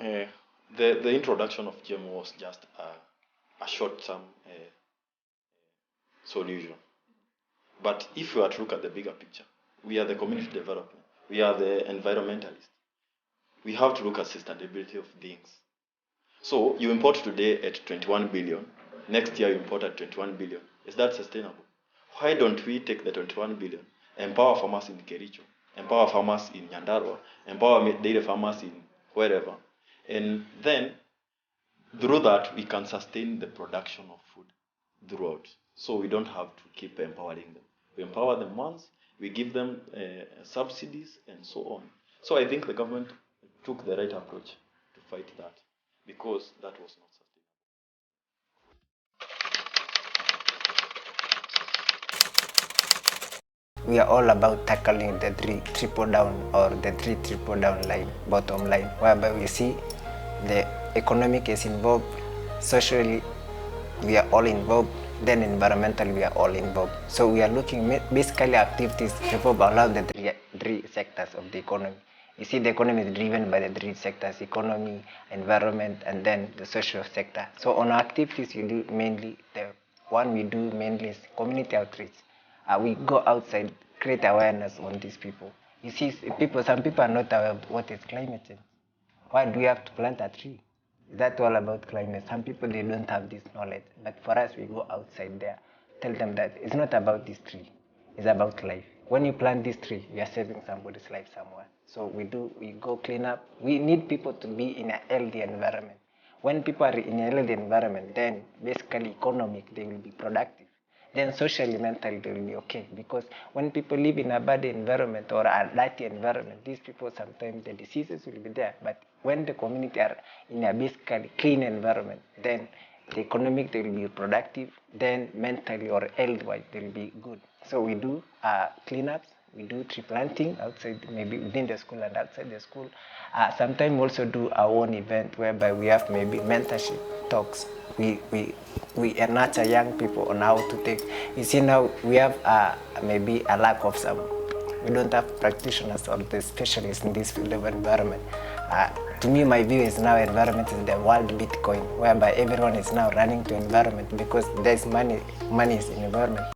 Uh, the introduction of GMO was just a short-term solution. But if you are to look at the bigger picture, we are the community development, we are the environmentalists. We have to look at sustainability of things. So you import today at 21 billion, next year you import at 21 billion. Is that sustainable? Why don't we take the 21 billion, empower farmers in Kericho, empower farmers in Nyandarua, empower dairy farmers in wherever, and then through that we can sustain the production of food throughout. So we don't have to keep empowering them. We empower them once, we give them subsidies and so on. So I think the government took the right approach to fight that because that was not sustainable. We are all about tackling the three triple down or the three triple down line, bottom line, whereby we see the economic is involved, socially we are all involved, then environmentally we are all involved. So we are looking basically activities revolve around the three sectors of the economy. You see, the economy is driven by the three sectors: economy, environment, and then the social sector. So on our activities, we do mainly the one we do mainly is community outreach. We go outside, create awareness on these people. You see, some people are not aware of what is climate change. Why do we have to plant a tree? Is that all about climate? Some people, they don't have this knowledge. But for us, we go outside there, tell them that it's not about this tree. It's about life. When you plant this tree, you are saving somebody's life somewhere. So we go clean up. We need people to be in a healthy environment. When people are in a healthy environment, then basically economic, they will be productive. Then socially, mentally, they will be okay. Because when people live in a bad environment or a dirty environment, these people sometimes the diseases will be there. But when the community are in a basically clean environment, then the economic they will be productive. Then mentally or health-wise they will be good. So we do cleanups. We do tree planting outside, maybe within the school and outside the school. Sometimes we also do our own event whereby we have maybe mentorship talks. We nurture young people on how to take. You see, now we have maybe a lack of some. We don't have practitioners or the specialists in this field of environment. To me, my view is now environment is the world Bitcoin, whereby everyone is now running to environment because there's money is in environment.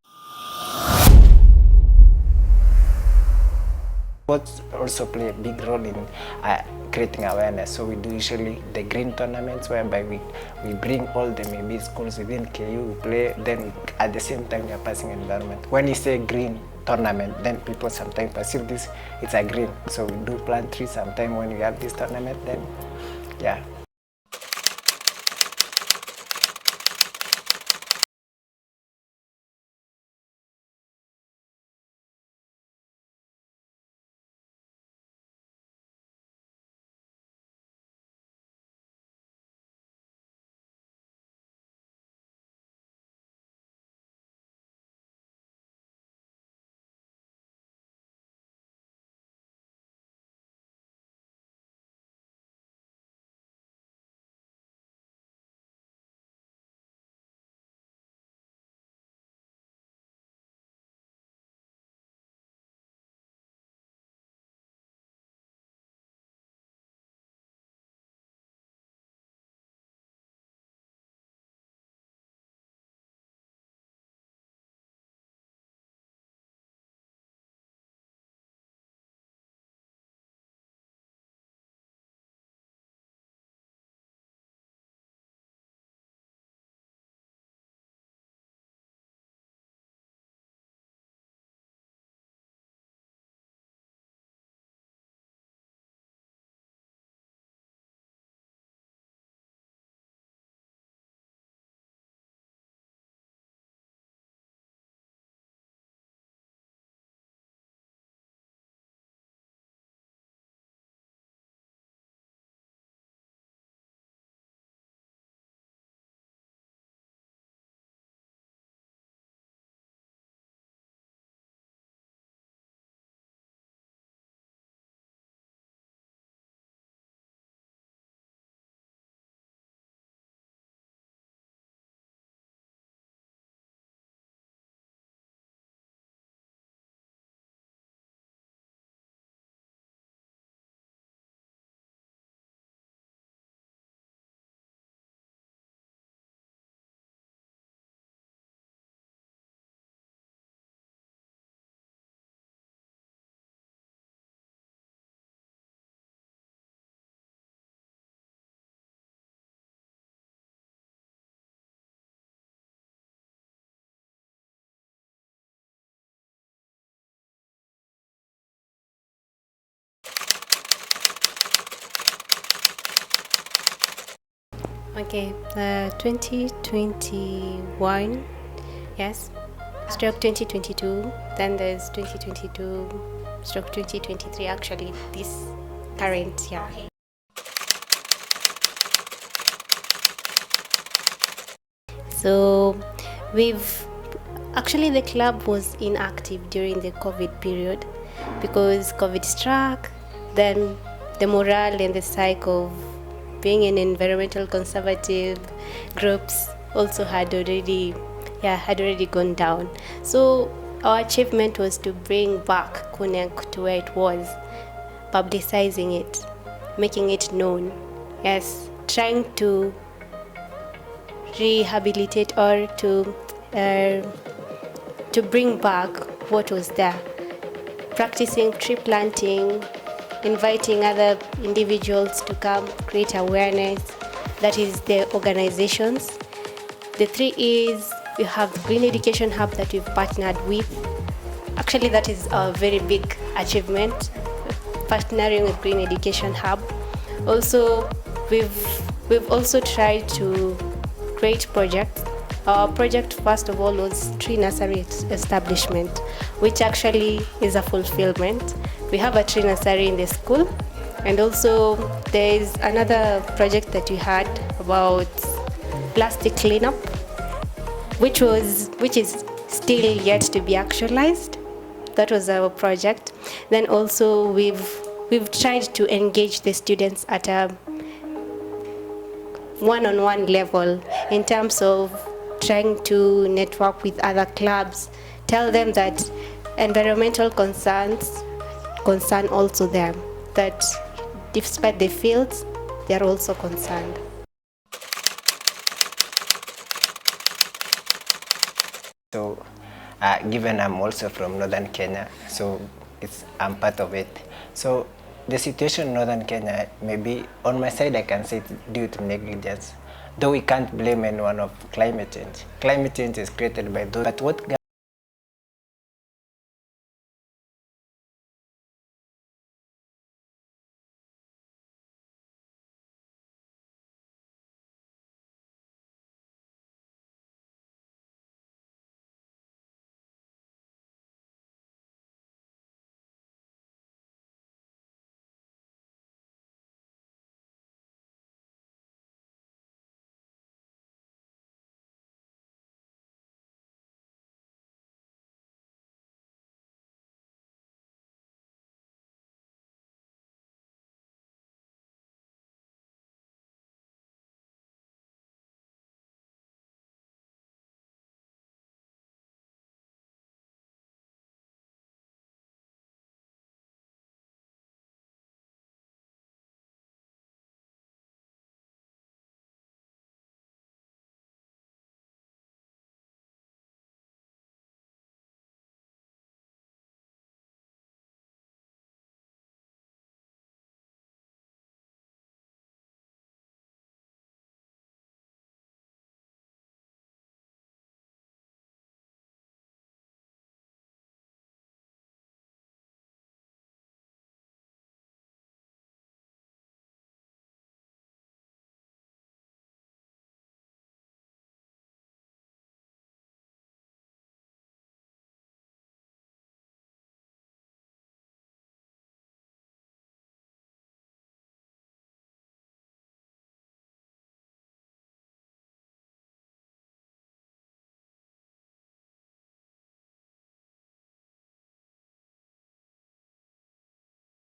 Sports also play a big role in creating awareness. So we do usually the green tournaments whereby we bring all the maybe schools within KU, we play, then at the same time we are passing environment. When you say green tournament, then people sometimes perceive this, it's a green. So we do plant trees sometimes when we have this tournament, then yeah. Okay, 2021, yes, stroke 2022, then there's 2022, stroke 2023, actually, this current year. So we've actually, the club was inactive during the COVID period because COVID struck. Then the morale and the psyche of being in environmental conservative groups also had already gone down. So our achievement was to bring back Kunec to where it was, publicizing it, making it known. Yes, trying to rehabilitate or to bring back what was there, practicing tree planting, inviting other individuals to come, create awareness. That is the organizations. The three is we have Green Education Hub that we've partnered with. Actually, that is a very big achievement, partnering with Green Education Hub. Also, we've also tried to create projects. Our project, first of all, was tree nursery establishment, which actually is a fulfillment. We have a tree nursery in the school, and also there is another project that we had about plastic cleanup, which is still yet to be actualized. That was our project. Then also we've tried to engage the students at a one-on-one level in terms of trying to network with other clubs, tell them that environmental concerns concern also them, that despite the fields, they are also concerned. So, given I'm also from Northern Kenya, so I'm part of it. So, the situation in Northern Kenya, maybe on my side I can say it's due to negligence. Though we can't blame anyone of climate change. Climate change is created by those, but what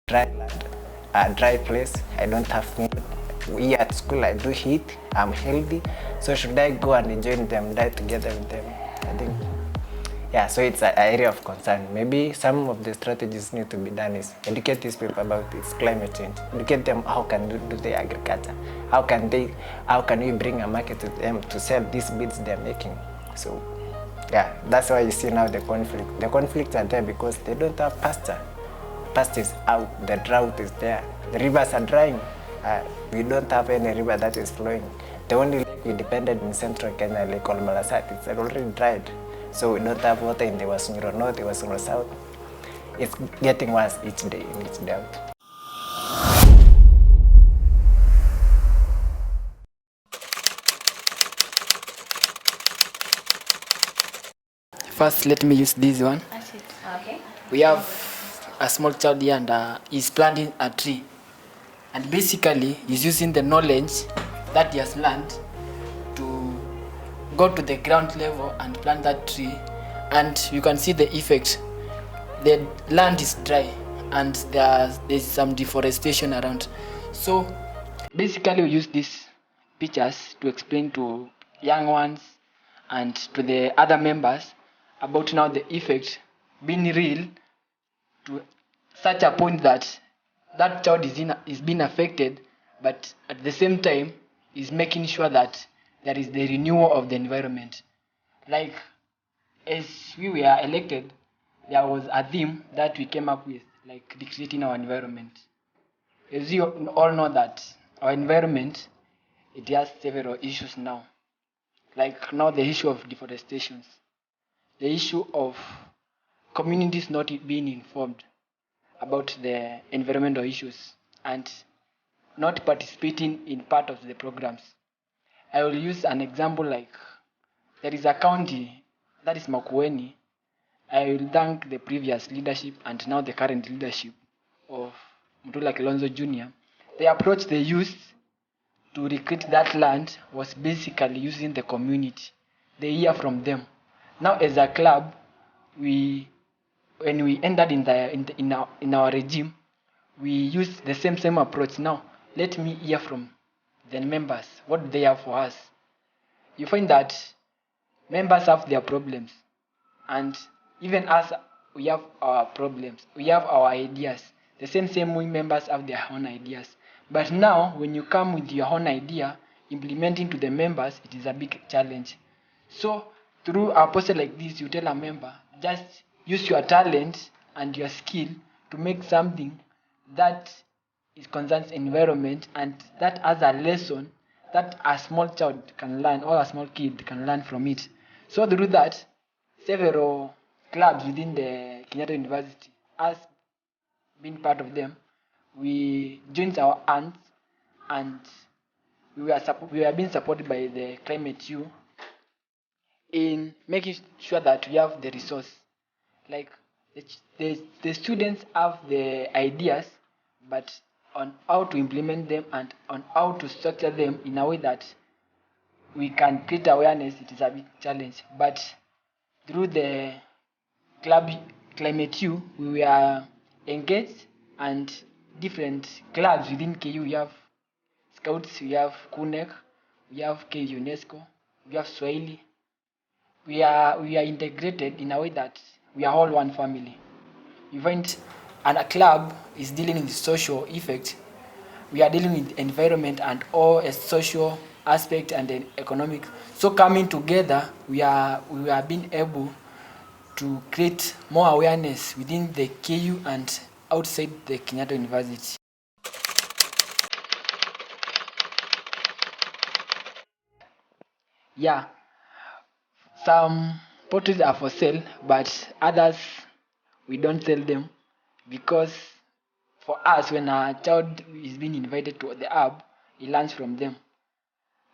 dry land, a dry place, I don't have food. Here at school I do heat, I'm healthy, so should I go and join them, die together with them? I think, yeah, so it's an area of concern. Maybe some of the strategies need to be done is educate these people about this climate change, educate them how can they do the agriculture, how can we bring a market to them to sell these beads they're making. So yeah, that's why you see now the conflicts are there because they don't have pasture. Pasture is out, the drought is there, the rivers are drying. We don't have any river that is flowing. The only lake we depended in central Kenya, Lake Olmalasat, it's already dried. So we don't have water in the Wasungiro North, the Wasungiro South. It's getting worse each day in each day out. First, let me use this one. Okay. We have a small child here and he's planting a tree. And basically, he's using the knowledge that he has learned to go to the ground level and plant that tree. And you can see the effect. The land is dry and there's some deforestation around. So basically, we use these pictures to explain to young ones and to the other members about now the effect being real to such a point that that child is being affected, but at the same time is making sure that there is the renewal of the environment. Like as we were elected, there was a theme that we came up with, like recreating our environment. As you all know that our environment, it has several issues now. Like now the issue of deforestation, the issue of communities not being informed about the environmental issues and not participating in part of the programs. I will use an example like there is a county that is Makueni. I will thank the previous leadership and now the current leadership of Mutula Kilonzo Jr. The approach they used to recruit that land was basically using the community. They hear from them. Now as a club, when we entered in our regime, we use the same approach. Now let me hear from the members what they have for us. You find that members have their problems, and even us, we have our problems, we have our ideas. The same way members have their own ideas. But now when you come with your own idea, implementing to the members, it is a big challenge. So through a process like this, you tell a member, just use your talent and your skill to make something that it concerns environment and that has a lesson that a small child can learn or a small kid can learn from it. So through that, several clubs within the Kenyatta University, has been part of them, we joined our hands and we are being supported by the Climate U in making sure that we have the resource. Like the students have the ideas, but on how to implement them and on how to structure them in a way that we can create awareness, it is a big challenge. But through the club Climate U, we were engaged, and different clubs within KU. We have Scouts, we have Kunec, we have KU UNESCO, we have Swahili. We are integrated in a way that we are all one family. You find, and a club is dealing with the social effect. We are dealing with environment and all a social aspect and then economic. So coming together, we are being able to create more awareness within the KU and outside the Kenyatta University. Yeah, some potteries are for sale, but others we don't sell them because for us, when a child is being invited to the hub, he learns from them,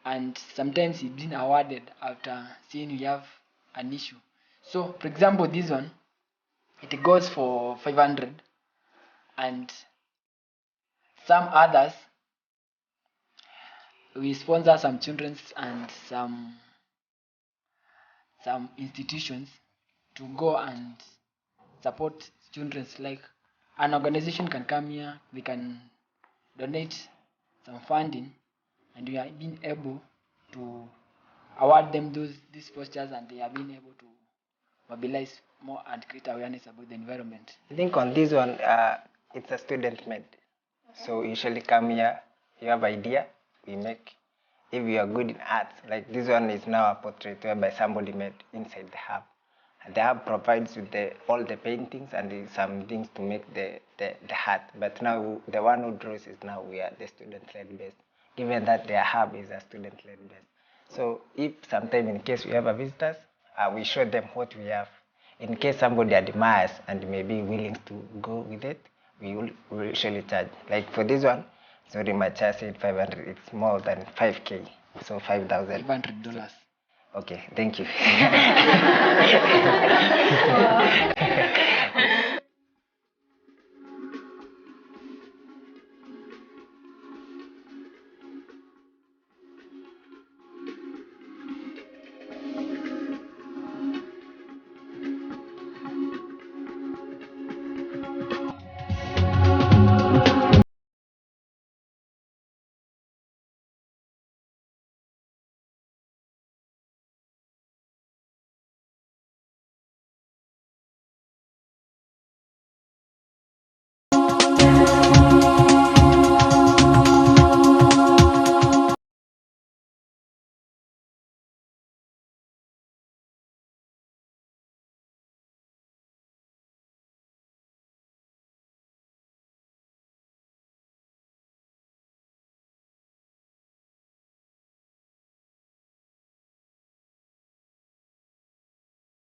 and sometimes he's been awarded after seeing we have an issue. So, for example, this one, it goes for 500, and some others we sponsor some children's and some institutions to go and support children's. Like an organization can come here, they can donate some funding, and we are being able to award them these posters, and they are being able to mobilize more and create awareness about the environment. I think on this one, it's a student made. So usually come here, you have idea, we make. If you are good in art, like this one is now a portrait whereby somebody made inside the hub. And the hub provides with all the paintings and some things to make the art. But now the one who draws is now we are the student-led base, given that their hub is a student-led base. So if sometime in case we have a visitors, we show them what we have. In case somebody admires and may be willing to go with it, we will usually charge. Like for this one, sorry, my charge said 500. It's more than 5K, so $5,000. $500. Okay, thank you.